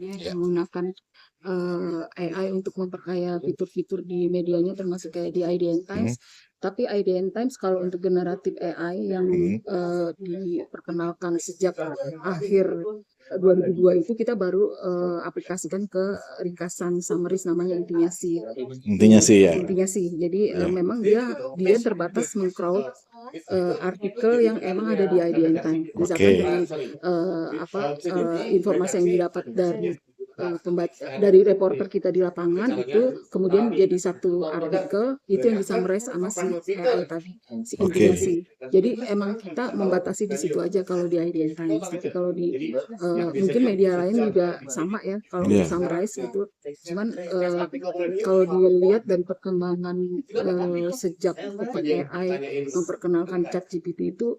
Dia Ya. menggunakan AI untuk memperkaya fitur-fitur di medianya termasuk kayak di IDN Hmm. Times. Tapi IDN Times kalau untuk generatif AI yang Hmm. diperkenalkan sejak akhir 2002 itu kita baru aplikasikan ke ringkasan summaries namanya intinya sih. Intinya sih ya. Intinya sih. Jadi Ya. memang dia terbatas mengcrowd artikel yang emang ada di IDN Times. Misalkan Oke. dengan informasi yang didapat dari dari reporter kita di lapangan itu kemudian jadi satu artikel itu yang disummarize sama si AI tadi, si intinya Oke. sih. Jadi emang kita membatasi di situ aja kalau di IDN Times. Tapi kalau di mungkin media lain juga sama ya kalau untuk Ya. summarize gitu. Cuman kalau dilihat dari perkembangan sejak AI memperkenalkan ChatGPT itu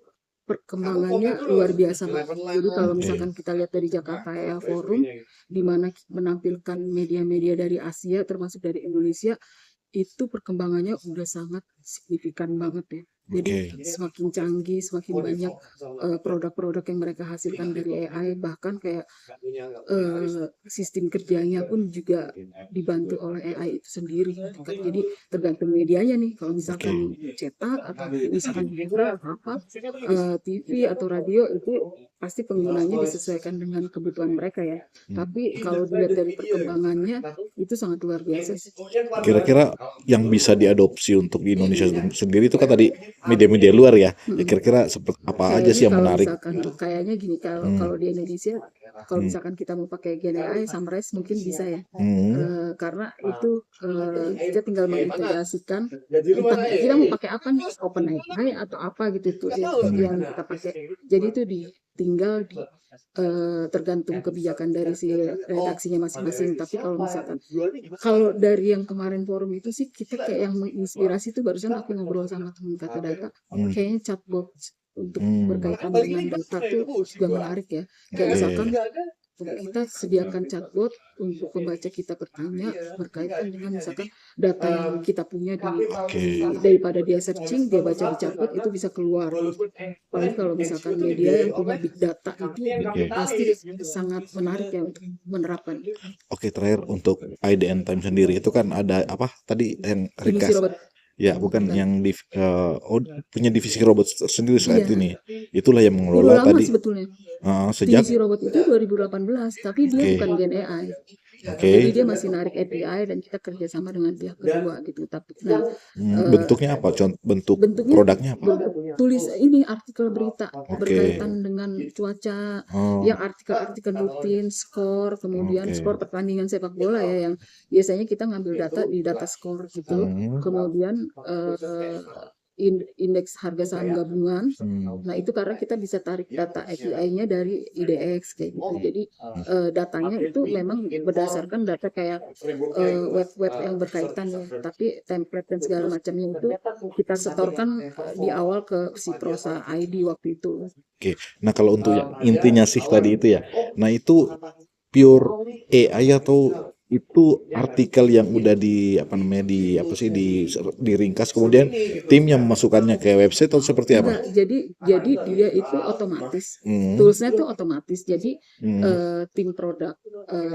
perkembangannya luar biasa Pak. Jadi kalau Oke. misalkan kita lihat dari Jakarta AI Forum di mana menampilkan media-media dari Asia termasuk dari Indonesia itu perkembangannya udah sangat signifikan banget ya. Jadi Oke. semakin canggih, semakin banyak produk-produk yang mereka hasilkan dari AI, bahkan kayak sistem kerjanya pun juga dibantu oleh AI itu sendiri gitu kan. Jadi tergantung medianya nih. Kalau misalkan Oke. cetak atau misalkan juga apa TV atau radio itu pasti penggunanya disesuaikan dengan kebutuhan mereka ya. Hmm. Tapi kalau dilihat dari perkembangannya itu sangat luar biasa sih. Kira-kira yang bisa diadopsi untuk di Indonesia sendiri itu kan tadi media-media luar ya. Ya Mm-mm. kira-kira seperti apa aja Kayaknya sih yang kalau menarik? misalkan kayaknya gini kalau Hmm. kalau di Indonesia kalau Hmm. misalkan kita mau pakai Gen AI summarize mungkin bisa ya. Hmm. Karena itu kita tinggal mengintegrasikan entah kita mau pakai apa nih OpenAI atau apa gitu tuh yang kita pakai. Jadi itu tinggal di tergantung kebijakan dari si redaksinya masing-masing. Tapi kalau misalkan kalau dari yang kemarin forum itu sih kita kayak yang menginspirasi tuh barusan aku ngobrol sama teman kata data Hmm. kayaknya chatbot untuk Hmm. berkaitan dengan data tuh juga menarik ya. Kayak misalkan kita sediakan chatbot untuk pembaca kita bertanya berkaitan dengan misalkan data yang kita punya Oke. daripada dia searching dia baca di chatbot itu bisa keluar. Apalagi kalau misalkan media yang punya big data itu Oke. pasti sangat menarik ya untuk menerapkan. Oke, terakhir untuk IDN Time sendiri itu kan ada apa tadi yang Divisi Rikas? robot Ya, bukan bukan. yang punya divisi robot sendiri saat Iya, ini. Itulah yang udah mengelola lama tadi sebetulnya. sejak. Divisi robot itu 2018, tapi dia Oke. bukan Gen AI. Oke. Jadi dia masih narik API dan kita kerjasama dengan pihak kedua gitu. Tapi nah, Bentuknya apa? Bentuk bentuknya produknya apa? tulis ini artikel berita Oke. berkaitan dengan cuaca, Oh, yang artikel-artikel rutin, skor, kemudian oke. skor pertandingan sepak bola ya yang biasanya kita ngambil data di data skor gitu. Hmm. Kemudian indeks harga saham gabungan. Nah, itu karena kita bisa tarik data API-nya dari IDX kayak gitu. Jadi datanya itu memang berdasarkan data kayak web-web yang berkaitan ya. Tapi template dan segala macamnya itu kita setorkan di awal ke si Prosa ID waktu itu. Oke. Nah, kalau untuk yang intinya sih tadi itu ya. Nah, itu pure AI atau itu artikel yang udah di apa namanya diringkas kemudian tim yang memasukkannya ke website atau seperti apa? Enggak, jadi dia itu otomatis. Hmm. Toolsnya tuh otomatis. Jadi Hmm. tim produk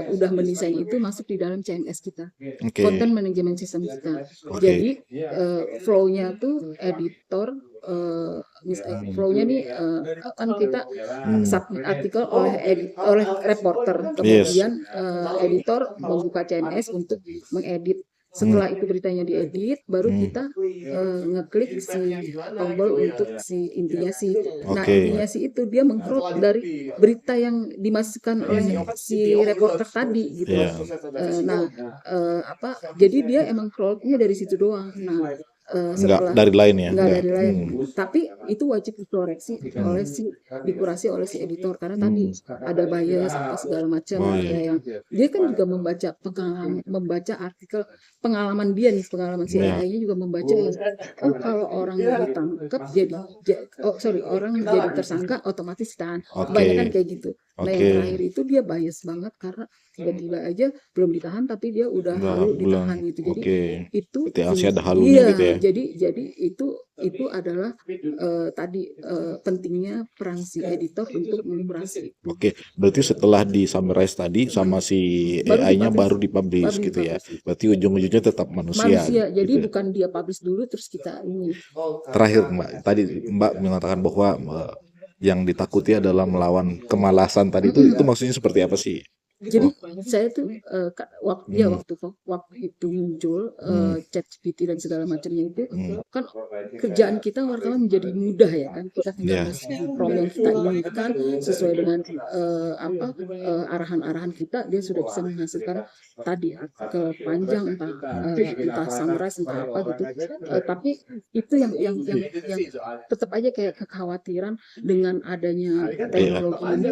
udah mendesain itu masuk di dalam CMS kita, Oke. content management system kita. Oke. Jadi flow-nya tuh editor flow-nya nih kan kita submit artikel oleh reporter, Yes. kemudian editor membuka CMS untuk mengedit. Setelah itu beritanya diedit, baru kita ngeklik si tombol untuk si intinya sih. Nah, Oke. intinya sih itu dia mengcrop dari berita yang dimasukkan oleh si reporter tadi gitu. Ya. Nah, jadi dia emang crawlnya dari situ doang. Nah, Nggak setelah dari lain ya? nggak Nggak. dari lain, tapi itu wajib dikoreksi oleh dikurasi oleh si editor karena tadi ada bias apa segala macam Oh, ada iya. yang dia kan juga membaca artikel pengalaman dia nih pengalaman si Iya. AI-nya juga membaca kalau orang ditangkap orang jadi tersangka otomatis ditahan. Oke. Kebanyakan kayak gitu. Nah yang Oke. terakhir itu dia bias banget karena tiba-tiba aja belum ditahan tapi dia udah Udah halu bilang, ditahan gitu. Jadi oke. itu Berarti masih ada fungsi halunya iya, gitu ya. jadi itu adalah tadi pentingnya peran si editor untuk menguras itu. Oke, berarti setelah di summarize tadi sama si Baru AI-nya dipublish, baru dipublish baru gitu ya. dipublish itu. Berarti ujung-ujungnya tetap manusia Manusia, jadi gitu ya. bukan dia publish dulu terus kita ini. Terakhir Mbak, tadi Mbak mengatakan bahwa yang ditakuti adalah melawan kemalasan tadi itu maksudnya seperti apa sih? Jadi Oh, saya tuh waktu itu muncul ChatGPT dan segala macamnya itu kan kerjaan kita wartawan menjadi mudah ya kan, kita tinggal ya, ngasih prompt yang kita inginkan sesuai dengan arahan-arahan kita, dia sudah bisa menghasilkan tadi artikel panjang entah summarize entah apa gitu. Tapi itu yang tetap aja kayak kekhawatiran dengan adanya teknologi ini,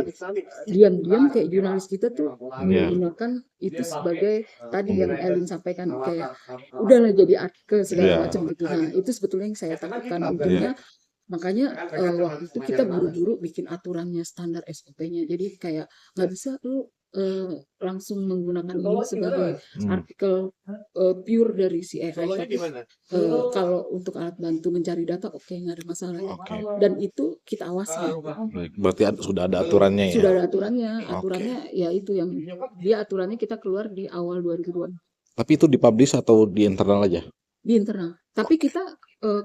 diam-diam kayak jurnalis kita tuh menggunakan itu sebagai tadi yang Elin sampaikan, kayak udahlah jadi artikel segala macam gitu. Nah itu sebetulnya yang saya takutkan ujungnya. Makanya waktu itu kita buru-buru bikin aturannya standar SOP-nya. Jadi kayak nggak bisa lu langsung menggunakan ini sebagai artikel pure dari si AI. Tapi kalau untuk alat bantu mencari data, oke, nggak ada masalah. Dan itu kita awasi. Baik, berarti sudah ada aturannya ya. Sudah ada aturannya. Aturannya ya itu yang dia aturannya kita keluar di awal 2002 Tapi itu dipublish atau di internal aja? di internal. Tapi kita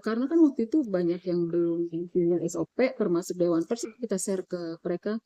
karena kan waktu itu banyak yang belum punya SOP termasuk Dewan Pers, kita share ke mereka